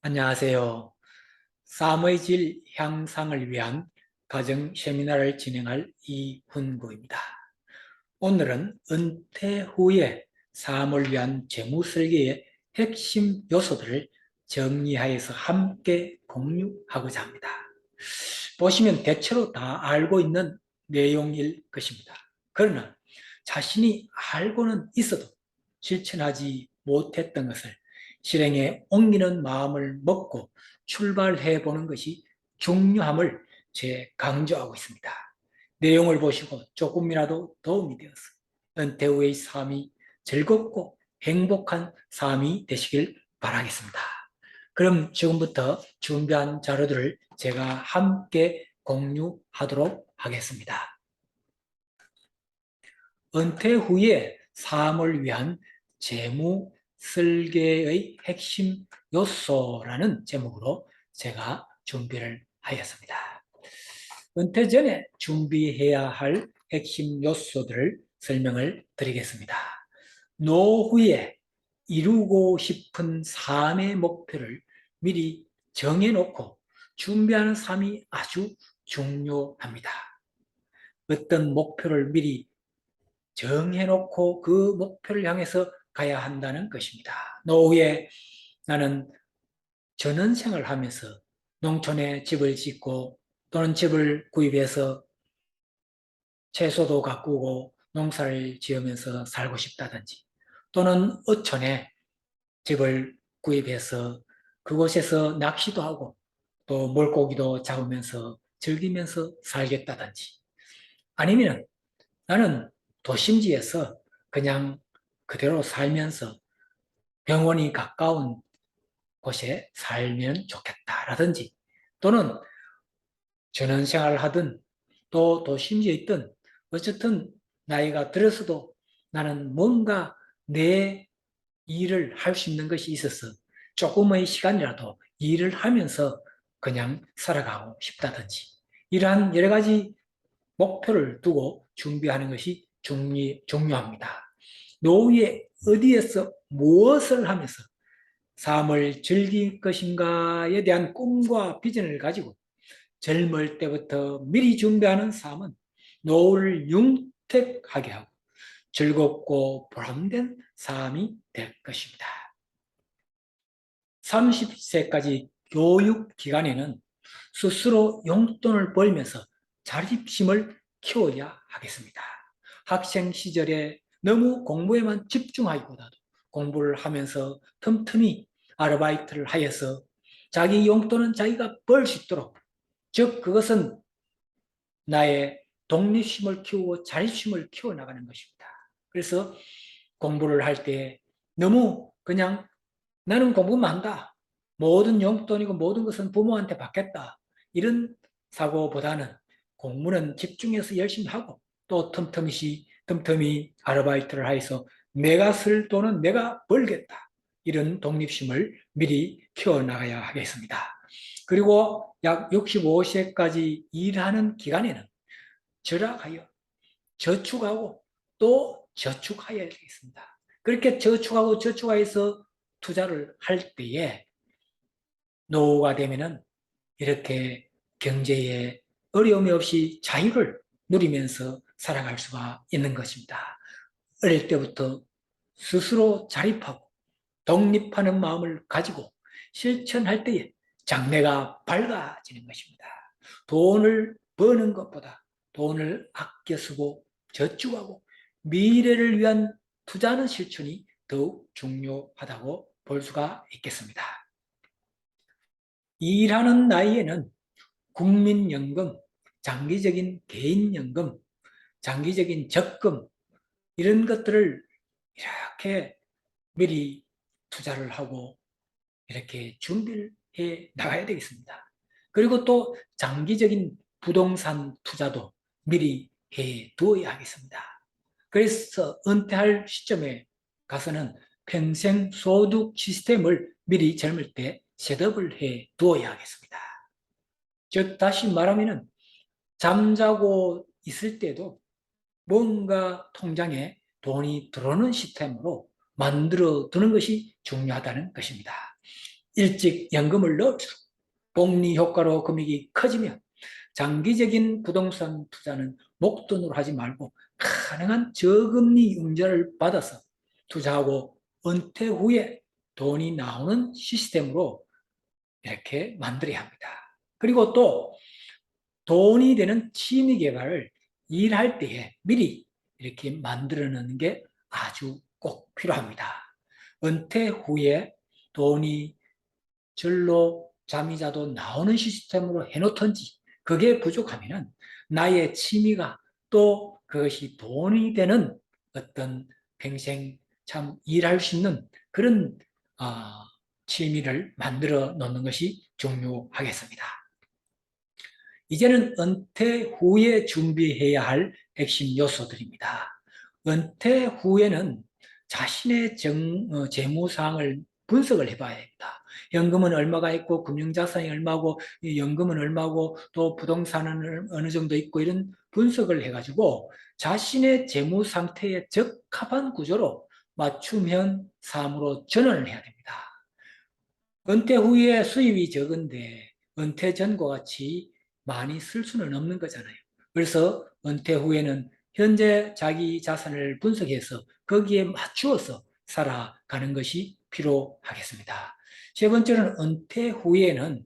안녕하세요. 삶의 질 향상을 위한 가정 세미나를 진행할 이훈구입니다. 오늘은 은퇴 후에 삶을 위한 재무 설계의 핵심 요소들을 정리하여서 함께 공유하고자 합니다. 보시면 대체로 다 알고 있는 내용일 것입니다. 그러나 자신이 알고는 있어도 실천하지 못했던 것을 실행에 옮기는 마음을 먹고 출발해 보는 것이 중요함을 강조하고 있습니다. 내용을 보시고 조금이라도 도움이 되어서 은퇴 후의 삶이 즐겁고 행복한 삶이 되시길 바라겠습니다. 그럼 지금부터 준비한 자료들을 제가 함께 공유하도록 하겠습니다. 은퇴 후에 삶을 위한 재무 설계의 핵심 요소라는 제목으로 제가 준비를 하였습니다. 은퇴 전에 준비해야 할 핵심 요소들을 설명을 드리겠습니다. 노후에 이루고 싶은 삶의 목표를 미리 정해놓고 준비하는 삶이 아주 중요합니다. 어떤 목표를 미리 정해놓고 그 목표를 향해서 가야 한다는 것입니다. 노후에 나는 전원생활을 하면서 농촌에 집을 짓고 또는 집을 구입해서 채소도 가꾸고 농사를 지으면서 살고 싶다든지 또는 어촌에 집을 구입해서 그곳에서 낚시도 하고 또 물고기도 잡으면서 즐기면서 살겠다든지 아니면 나는 도심지에서 그냥 그대로 살면서 병원이 가까운 곳에 살면 좋겠다라든지 또는 전원생활을 하든 또 도심지에 있든 어쨌든 나이가 들어서도 나는 뭔가 내 일을 할 수 있는 것이 있어서 조금의 시간이라도 일을 하면서 그냥 살아가고 싶다든지 이러한 여러 가지 목표를 두고 준비하는 것이 중요합니다. 노후에 어디에서 무엇을 하면서 삶을 즐길 것인가에 대한 꿈과 비전을 가지고 젊을 때부터 미리 준비하는 삶은 노후를 윤택하게 하고 즐겁고 보람된 삶이 될 것입니다. 30세까지 교육 기간에는 스스로 용돈을 벌면서 자립심을 키워야 하겠습니다. 학생 시절에 너무 공부에만 집중하기보다도 공부를 하면서 틈틈이 아르바이트를 하여서 자기 용돈은 자기가 벌 수 있도록, 즉 그것은 나의 독립심을 키우고 자립심을 키워나가는 것입니다. 그래서 공부를 할 때 너무 그냥 나는 공부만 한다. 모든 용돈이고 모든 것은 부모한테 받겠다. 이런 사고보다는 공부는 집중해서 열심히 하고 또 틈틈이 아르바이트를 해서 내가 쓸 돈은 내가 벌겠다. 이런 독립심을 미리 키워나가야 하겠습니다. 그리고 약 65세까지 일하는 기간에는 절약하여 저축하고 또 저축해야 되겠습니다. 그렇게 저축하고 저축해서 투자를 할 때에 노후가 되면은 이렇게 경제에 어려움이 없이 자유를 누리면서 살아갈 수가 있는 것입니다. 어릴 때부터 스스로 자립하고 독립하는 마음을 가지고 실천할 때에 장래가 밝아지는 것입니다. 돈을 버는 것보다 돈을 아껴 쓰고 저축하고 미래를 위한 투자하는 실천이 더욱 중요하다고 볼 수가 있겠습니다. 일하는 나이에는 국민연금, 장기적인 개인연금, 장기적인 적금 이런 것들을 이렇게 미리 투자를 하고 이렇게 준비를 해 나가야 되겠습니다. 그리고 또 장기적인 부동산 투자도 미리 해 두어야 하겠습니다. 그래서 은퇴할 시점에 가서는 평생 소득 시스템을 미리 젊을 때 셋업을 해 두어야 하겠습니다. 즉 다시 말하면 잠자고 있을 때도 뭔가 통장에 돈이 들어오는 시스템으로 만들어 두는 것이 중요하다는 것입니다. 일찍 연금을 넣을수록 복리 효과로 금액이 커지면 장기적인 부동산 투자는 목돈으로 하지 말고 가능한 저금리 융자를 받아서 투자하고 은퇴 후에 돈이 나오는 시스템으로 이렇게 만들어야 합니다. 그리고 또 돈이 되는 취미 개발을 일할 때에 미리 이렇게 만들어 놓는 게 아주 꼭 필요합니다. 은퇴 후에 돈이 절로 잠이 자도 나오는 시스템으로 해놓던지 그게 부족하면 나의 취미가 또 그것이 돈이 되는 어떤 평생 참 일할 수 있는 그런 취미를 만들어 놓는 것이 중요하겠습니다. 이제는 은퇴 후에 준비해야 할 핵심 요소들입니다. 은퇴 후에는 자신의 재무상을 분석을 해봐야 합니다. 연금은 얼마가 있고 금융자산이 얼마고 연금은 얼마고 또 부동산은 어느 정도 있고 이런 분석을 해가지고 자신의 재무 상태에 적합한 구조로 맞춤형 삶으로 전환을 해야 됩니다. 은퇴 후에 수입이 적은데 은퇴 전과 같이 많이 쓸 수는 없는 거잖아요. 그래서 은퇴 후에는 현재 자기 자산을 분석해서 거기에 맞추어서 살아가는 것이 필요하겠습니다. 세 번째는 은퇴 후에는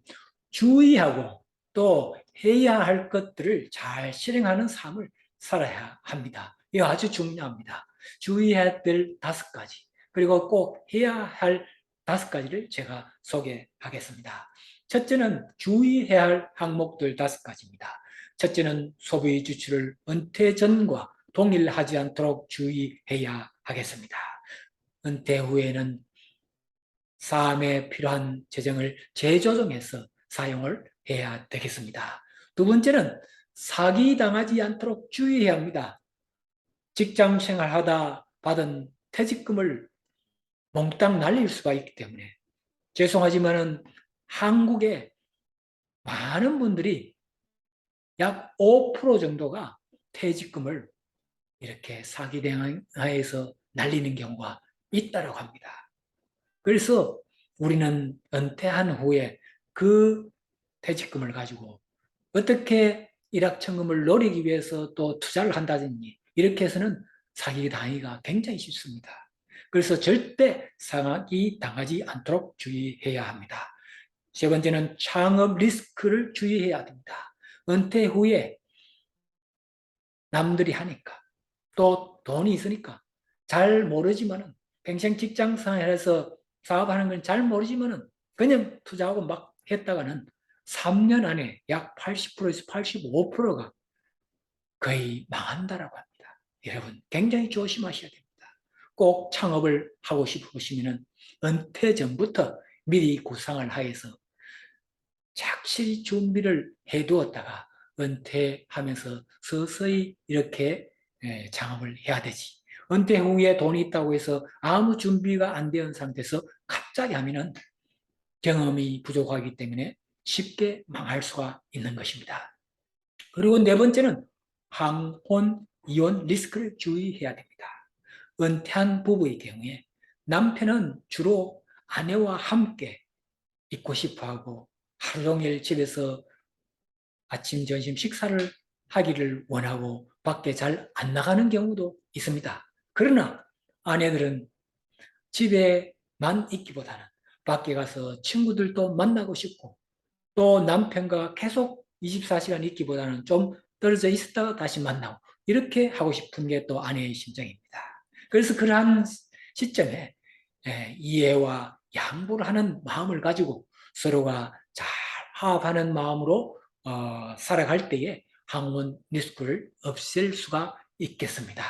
주의하고 또 해야 할 것들을 잘 실행하는 삶을 살아야 합니다. 이거 아주 중요합니다. 주의해야 될 5가지, 그리고 꼭 해야 할 5가지를 제가 소개하겠습니다. 첫째는 주의해야 할 항목들 5가지입니다. 첫째는 소비 지출을 은퇴 전과 동일하지 않도록 주의해야 하겠습니다. 은퇴 후에는 삶에 필요한 재정을 재조정해서 사용을 해야 되겠습니다. 두 번째는 사기당하지 않도록 주의해야 합니다. 직장 생활하다 받은 퇴직금을 몽땅 날릴 수가 있기 때문에 죄송하지만은 한국의 많은 분들이 약 5% 정도가 퇴직금을 이렇게 사기당해서 날리는 경우가 있다고 합니다. 그래서 우리는 은퇴한 후에 그 퇴직금을 가지고 어떻게 일확천금을 노리기 위해서 또 투자를 한다든지 이렇게 해서는 사기당하기가 굉장히 쉽습니다. 그래서 절대 사기당하지 않도록 주의해야 합니다. 세 번째는 창업 리스크를 주의해야 됩니다. 은퇴 후에 남들이 하니까 또 돈이 있으니까 잘 모르지만은 평생 직장 생활에서 사업하는 건 잘 모르지만은 그냥 투자하고 막 했다가는 3년 안에 약 80%에서 85%가 거의 망한다라고 합니다. 여러분 굉장히 조심하셔야 됩니다. 꼭 창업을 하고 싶으시면 은퇴 전부터 미리 구상을 하여서 착실히 준비를 해두었다가 은퇴하면서 서서히 이렇게 창업을 해야 되지. 은퇴 후에 돈이 있다고 해서 아무 준비가 안 된 상태에서 갑자기 하면은 경험이 부족하기 때문에 쉽게 망할 수가 있는 것입니다. 그리고 네 번째는 항혼, 이혼 리스크를 주의해야 됩니다. 은퇴한 부부의 경우에 남편은 주로 아내와 함께 있고 싶어 하고 하루 종일 집에서 아침, 점심 식사를 하기를 원하고 밖에 잘 안 나가는 경우도 있습니다. 그러나 아내들은 집에만 있기보다는 밖에 가서 친구들도 만나고 싶고 또 남편과 계속 24시간 있기보다는 좀 떨어져 있었다가 다시 만나고 이렇게 하고 싶은 게 또 아내의 심정입니다. 그래서 그러한 시점에 이해와 양보를 하는 마음을 가지고 서로가 잘 화합하는 마음으로 살아갈 때에 항원 리스크를 없앨 수가 있겠습니다.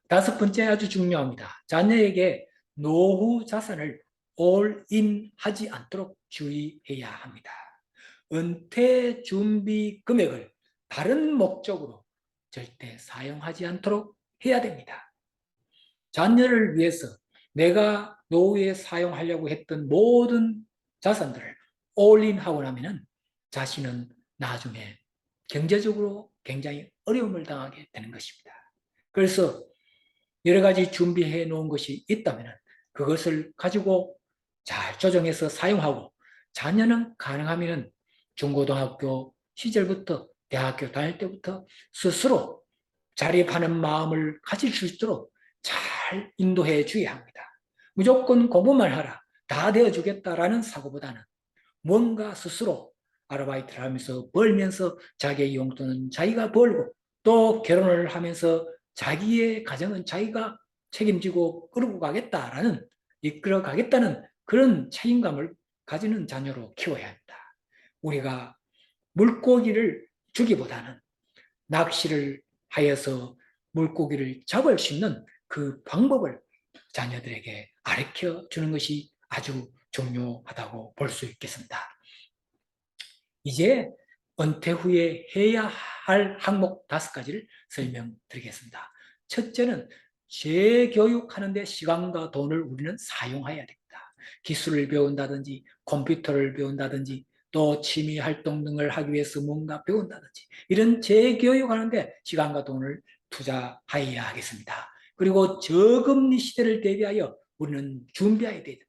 5번째 아주 중요합니다. 자녀에게 노후 자산을 올인 하지 않도록 주의해야 합니다. 은퇴 준비 금액을 다른 목적으로 절대 사용하지 않도록 해야 됩니다. 자녀를 위해서 내가 노후에 사용하려고 했던 모든 자산들을 올인하고 나면 자신은 나중에 경제적으로 굉장히 어려움을 당하게 되는 것입니다. 그래서 여러 가지 준비해 놓은 것이 있다면 그것을 가지고 잘 조정해서 사용하고 자녀는 가능하면 중고등학교 시절부터 대학교 다닐 때부터 스스로 자립하는 마음을 가질 수 있도록 잘 인도해 줘야 합니다. 무조건 공부만 하라, 다 되어주겠다라는 사고보다는 뭔가 스스로 아르바이트를 하면서 벌면서 자기의 용돈은 자기가 벌고 또 결혼을 하면서 자기의 가정은 자기가 책임지고 끌고 가겠다라는, 이끌어 가겠다는 그런 책임감을 가지는 자녀로 키워야 합니다. 우리가 물고기를 주기보다는 낚시를 하여서 물고기를 잡을 수 있는 그 방법을 자녀들에게 가르쳐 주는 것이 아주 중요하다고 볼 수 있겠습니다. 이제 은퇴 후에 해야 할 항목 5가지를 설명드리겠습니다. 첫째는 재교육하는 데 시간과 돈을 우리는 사용해야 됩니다. 기술을 배운다든지 컴퓨터를 배운다든지 또 취미 활동 등을 하기 위해서 뭔가 배운다든지 이런 재교육하는 데 시간과 돈을 투자해야 하겠습니다. 그리고 저금리 시대를 대비하여 우리는 준비해야 됩니다.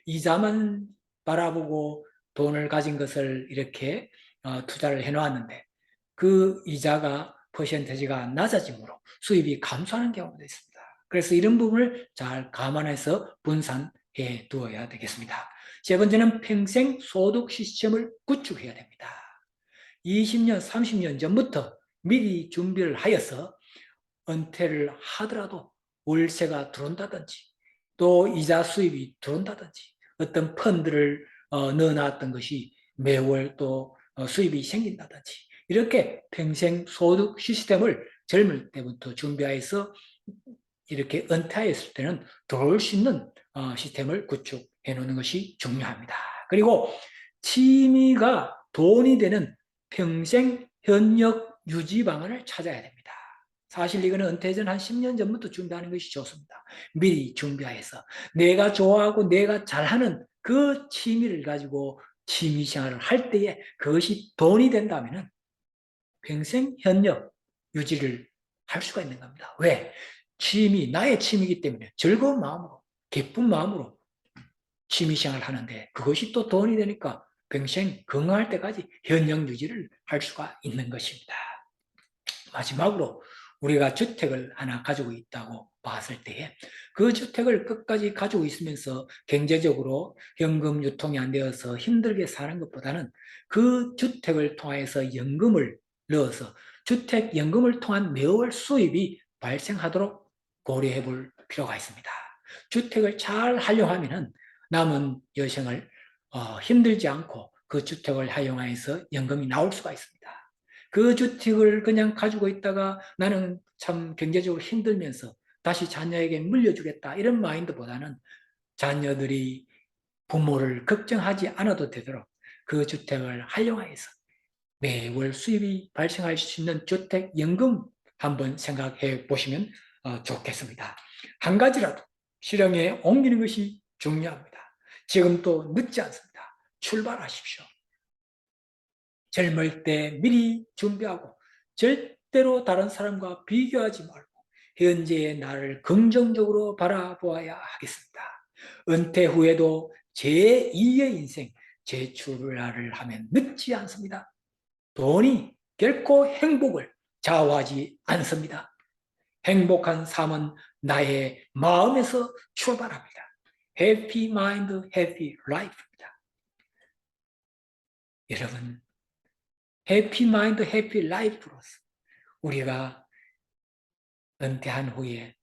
이자만 바라보고 돈을 가진 것을 이렇게 투자를 해놓았는데 그 이자가 퍼센테이지가 낮아지므로 수입이 감소하는 경우도 있습니다. 그래서 이런 부분을 잘 감안해서 분산해 두어야 되겠습니다. 세 번째는 평생 소득 시스템을 구축해야 됩니다. 20년, 30년 전부터 미리 준비를 하여서 은퇴를 하더라도 월세가 들어온다든지 또 이자 수입이 들어온다든지 어떤 펀드를 넣어놨던 것이 매월 또 수입이 생긴다든지 이렇게 평생 소득 시스템을 젊을 때부터 준비해서 이렇게 은퇴했을 때는 들어올 수 있는 시스템을 구축해 놓는 것이 중요합니다. 그리고 취미가 돈이 되는 평생 현역 유지 방안을 찾아야 됩니다. 사실 이거는 은퇴 전 한 10년 전부터 준비하는 것이 좋습니다. 미리 준비해서 내가 좋아하고 내가 잘하는 그 취미를 가지고 취미 생활을 할 때에 그것이 돈이 된다면 평생 현역 유지를 할 수가 있는 겁니다. 왜? 취미, 나의 취미이기 때문에 즐거운 마음으로, 기쁜 마음으로 취미 생활을 하는데 그것이 또 돈이 되니까 평생 건강할 때까지 현역 유지를 할 수가 있는 것입니다. 마지막으로 우리가 주택을 하나 가지고 있다고 봤을 때에 그 주택을 끝까지 가지고 있으면서 경제적으로 현금 유통이 안 되어서 힘들게 사는 것보다는 그 주택을 통해서 연금을 넣어서 주택연금을 통한 매월 수입이 발생하도록 고려해 볼 필요가 있습니다. 주택을 잘 활용하면 남은 여생을 힘들지 않고 그 주택을 활용해서 연금이 나올 수가 있습니다. 그 주택을 그냥 가지고 있다가 나는 참 경제적으로 힘들면서 다시 자녀에게 물려주겠다 이런 마인드보다는 자녀들이 부모를 걱정하지 않아도 되도록 그 주택을 활용해서 매월 수입이 발생할 수 있는 주택연금 한번 생각해 보시면 좋겠습니다. 한 가지라도 실행에 옮기는 것이 중요합니다. 지금 또 늦지 않습니다. 출발하십시오. 젊을 때 미리 준비하고 절대로 다른 사람과 비교하지 말고 현재의 나를 긍정적으로 바라보아야 하겠습니다. 은퇴 후에도 제2의 인생, 재출발을 하면 늦지 않습니다. 돈이 결코 행복을 좌우하지 않습니다. 행복한 삶은 나의 마음에서 출발합니다. Happy mind, happy life입니다. 여러분, 해피 마인드, 해피 라이프로서 우리가 은퇴한 후에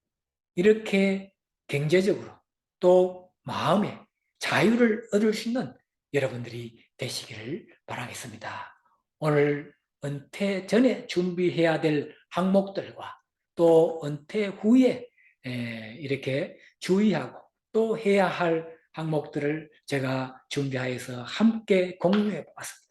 이렇게 경제적으로 또 마음의 자유를 얻을 수 있는 여러분들이 되시기를 바라겠습니다. 오늘 은퇴 전에 준비해야 될 항목들과 또 은퇴 후에 이렇게 주의하고 또 해야 할 항목들을 제가 준비하여서 함께 공유해 보았습니다.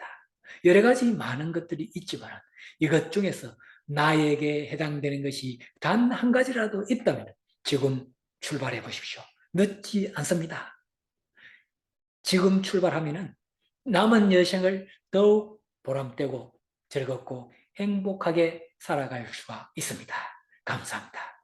여러 가지 많은 것들이 있지만 이것 중에서 나에게 해당되는 것이 단 한 가지라도 있다면 지금 출발해 보십시오. 늦지 않습니다. 지금 출발하면 남은 여생을 더욱 보람되고 즐겁고 행복하게 살아갈 수가 있습니다. 감사합니다.